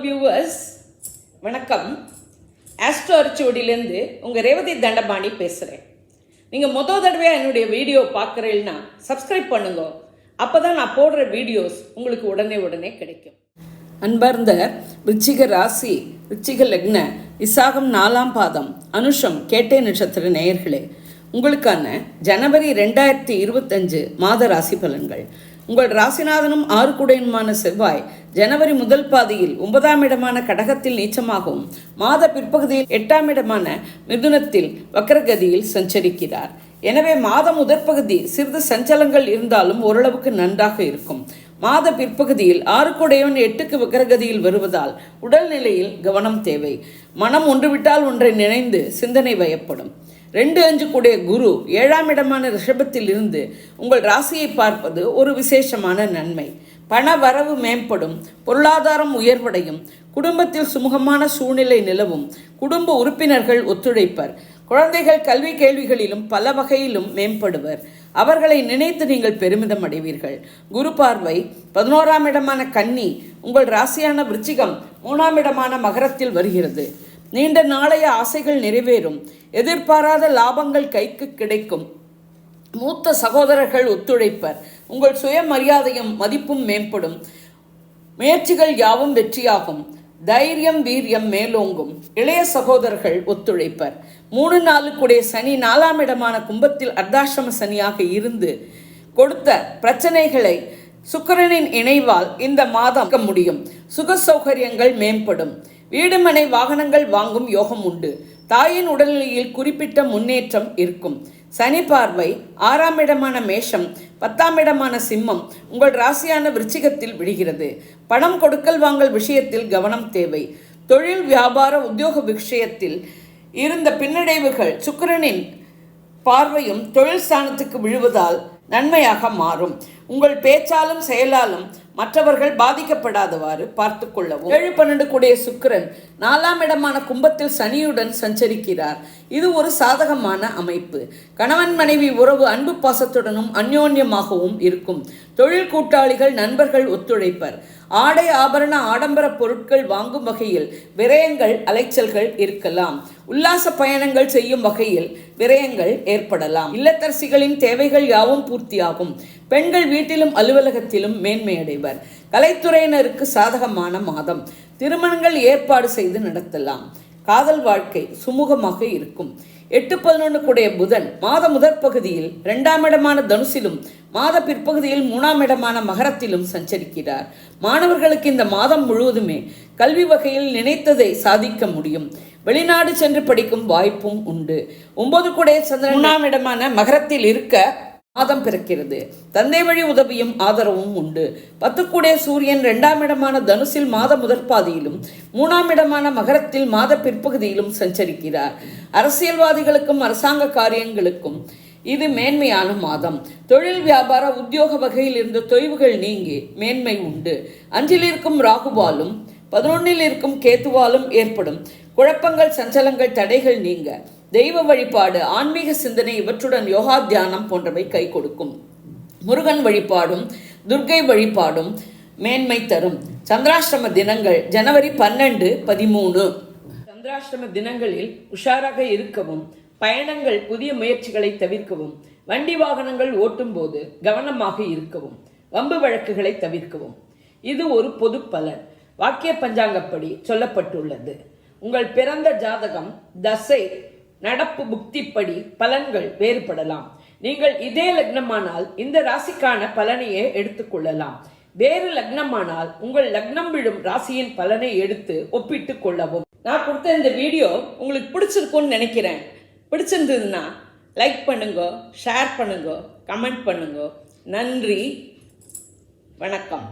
Viewers, வணக்கம். Astro அரிச்சுவடியிலேருந்து உங்கள் ரேவதி தண்டபாணி பேசுகிறேன். நீங்கள் தடவையாக என்னுடைய வீடியோ பார்க்குறீங்கன்னா சப்ஸ்கிரைப் பண்ணுங்க. அப்போ தான் நான் போடுற வீடியோஸ் உங்களுக்கு உடனே கிடைக்கும். அன்பார்ந்த விருச்சிக ராசி, விருச்சிக லக்ன, விசாகம் 4ஆம் பாதம், அனுஷம், கேட்டை நட்சத்திர நேயர்களே, உங்களுக்கான ஜனவரி 2025 மாத ராசி பலன்கள். உங்கள் ராசிநாதனும் 6 குடையனுமான செவ்வாய் ஜனவரி முதல் பாதியில் 9ஆம் இடமான கடகத்தில் நீச்சமாகவும் மாத பிற்பகுதியில் 8ஆம் இடமான மிதுனத்தில் வக்ரகதியில் சஞ்சரிக்கிறார். எனவே மாத முதற்பகுதி சிறிது சஞ்சலங்கள் இருந்தாலும் ஓரளவுக்கு நன்றாக இருக்கும். மாத பிற்பகுதியில் 6 குடையவன் 8க்கு வக்ரகதியில் வருவதால் உடல்நிலையில் கவனம் தேவை. மனம் ஒன்றுவிட்டால் ஒன்றை நினைந்து சிந்தனை வயப்படும். 2-5 கூடிய குரு 7ஆம் இடமான ரிஷபத்தில் இருந்து உங்கள் ராசியை பார்ப்பது ஒரு விசேஷமான நன்மை. பண வரவு மேம்படும், பொருளாதாரம் உயர்வடையும், குடும்பத்தில் சுமூகமான சூழ்நிலை நிலவும், குடும்ப உறுப்பினர்கள் ஒத்துழைப்பர், குழந்தைகள் கல்வி கேள்விகளிலும் பல வகையிலும் மேம்படுவர். அவர்களை நினைத்து நீங்கள் பெருமிதம் அடைவீர்கள். குரு பார்வை 11ஆம் இடமான கன்னி உங்கள் ராசியான விருச்சிகம் 3ஆம் இடமான மகரத்தில் வருகிறது. நீண்ட நாளைய ஆசைகள் நிறைவேறும், எதிர்பாராத லாபங்கள் கைக்கு கிடைக்கும், மூத்த சகோதரர்கள் ஒத்துழைப்பர், உங்கள் சுயமரியாதையும் மதிப்பும் மேம்படும், முயற்சிகள் யாவும் வெற்றியாகும், தைரியம் வீரியம் மேலோங்கும், இளைய சகோதரர்கள் ஒத்துழைப்பர். 3-4 கூடிய சனி 4ஆம் இடமான கும்பத்தில் அர்த்தாசிரம சனியாக இருந்து கொடுத்த பிரச்சனைகளை சுக்கிரனின் இணைவால் இந்த மாதம் முடியும். சுக சௌகரியங்கள் மேம்படும், வீடுமனை வாகனங்கள் வாங்கும் யோகம் உண்டு. தாயின் உடல்நிலையில் குறிப்பிட்ட முன்னேற்றம் இருக்கும். சனி பார்வை 6ஆம் இடமான மேஷம் 10ஆம் இடமான சிம்மம் உங்கள் ராசியான விருச்சிகத்தில் விழுகிறது. பணம் கொடுக்கல் வாங்கல் விஷயத்தில் கவனம் தேவை. தொழில் வியாபார உத்தியோக விஷயத்தில் இருந்த பின்னடைவுகள் சுக்கிரனின் பார்வையும் தொழில் ஸ்தானத்துக்கு விழுவதால் நன்மையாக மாறும். உங்கள் பேச்சாலும் செயலாலும் மற்றவர்கள் பாதிக்கப்படாதவாறு பார்த்து கொள்ளவும். 7-12 கூடிய சுக்கிரன் 4ஆம் இடமான கும்பத்தில் சனியுடன் சஞ்சரிக்கிறார். இது ஒரு சாதகமான அமைப்பு. கணவன் மனைவி உறவு அன்பு பாசத்துடனும் அந்யோன்யமாகவும் இருக்கும். தொழில் கூட்டாளிகள் நண்பர்கள் ஒத்துழைப்பர். ஆடை ஆபரண ஆடம்பர பொருட்கள் வாங்கும் வகையில் விரயங்கள் அலைச்சல்கள் இருக்கலாம். உல்லாச பயணங்கள் செய்யும் வகையில் விரயங்கள் ஏற்படலாம். இல்லத்தரசிகளின் தேவைகள் யாவும் பூர்த்தியாகும். பெண்கள் வீட்டிலும் அலுவலகத்திலும் மேன்மையடைவர். கலைத்துறையினருக்கு சாதகமான மாதம். திருமணங்கள் ஏற்பாடு செய்து நடத்தலாம். காதல் வாழ்க்கை சுமூகமாக இருக்கும். 8-11 கூடிய புதன் மாத முதற்பகுதியில் 2ஆம் இடமான தனுசிலும் மாத பிற்பகுதியில் 3ஆம் இடமான மகரத்திலும் சஞ்சரிக்கிறார். மாணவர்களுக்கு இந்த மாதம் முழுவதுமே கல்வி வகையில் நினைத்ததை சாதிக்க முடியும். வெளிநாடு சென்று படிக்கும் வாய்ப்பும் உண்டு. 9 கூடிய சந்திரன் 3ஆம் இடமான மகரத்தில் இருக்க மாதம் பிறக்கிறது. தந்தை வழி உதவியும் ஆதரவும் உண்டு. 10 கூடிய சூரியன் 2ஆம் இடமான தனுசில் மாத முதற்பாதியிலும் 3ஆம் இடமான மகரத்தில் மாத பிற்பகுதியிலும் சஞ்சரிக்கிறார். அரசியல்வாதிகளுக்கும் அரசாங்க காரியங்களுக்கும் இது மேன்மையான மாதம். தொழில் வியாபார உத்தியோக வகையில் இருந்த தொய்வுகள் நீங்கி மேன்மை உண்டு. 5இல் இருக்கும் ராகுவாலும் 11இல் இருக்கும் கேத்துவாலும் ஏற்படும் குழப்பங்கள் சஞ்சலங்கள் தடைகள் நீங்க தெய்வ வழிபாடு ஆன்மீக சிந்தனை இவற்றுடன் யோகா தியானம் போன்றவை கை கொடுக்கும். முருகன் வழிபாடும் துர்க்கை வழிபாடும் மேன்மை தரும். சந்திராஷ்டம தினங்கள் ஜனவரி 12-13. சந்திராஷ்டம தினங்களில் உஷாராக இருக்கவும், பயணங்கள் புதிய முயற்சிகளை தவிர்க்கவும், வண்டி வாகனங்கள் ஓட்டும் போது கவனமாக இருக்கவும், வம்பு வழக்குகளை தவிர்க்கவும். இது ஒரு பொது பலன். வாக்கிய பஞ்சாங்கப்படி சொல்லப்பட்டுள்ளது. உங்கள் பிறந்த ஜாதகம், தசை, நடப்பு புக்திப்படி பலன்கள் வேறுபடலாம். நீங்கள் இதே லக்னமானால் இந்த ராசிக்கான பலனையே எடுத்துக்கொள்ளலாம். வேறு லக்னமானால் உங்கள் லக்னம் விழும் ராசியின் பலனை எடுத்து ஒப்பிட்டு கொள்ளவும். நான் கொடுத்த இந்த வீடியோ உங்களுக்கு பிடிச்சிருக்கும்னு நினைக்கிறேன். பிடிச்சிருந்ததுன்னா லைக் பண்ணுங்க, ஷேர் பண்ணுங்க, கமெண்ட் பண்ணுங்க. நன்றி, வணக்கம்.